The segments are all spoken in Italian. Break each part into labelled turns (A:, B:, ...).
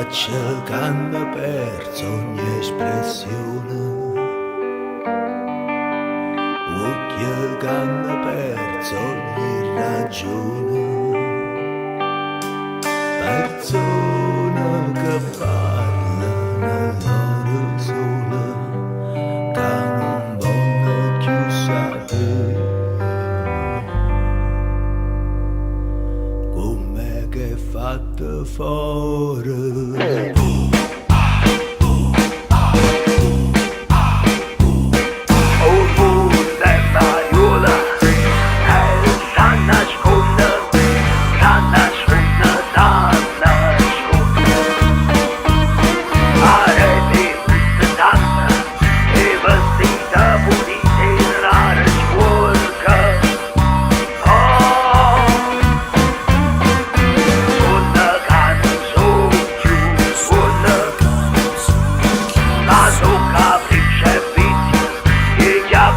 A: faccia che hanno perso ogni espressione, occhi che hanno perso ogni ragione, persone che parlano loro sole, che non vogliono più sapere com'è che è fatto fuori.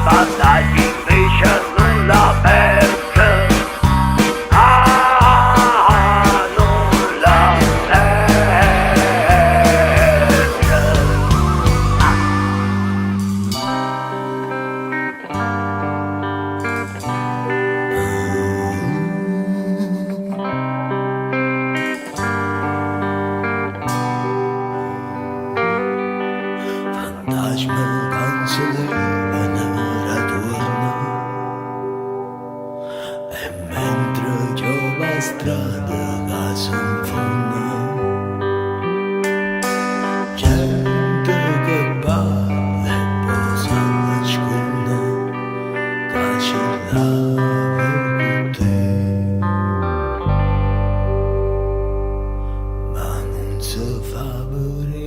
B: Battaglia invece non l'ha persa, non l'ha
A: Fantasma canzone e mentre giova strada che s'infonda, gente che parla e poi si nasconde, che ci lava con te, ma non si fa vedere.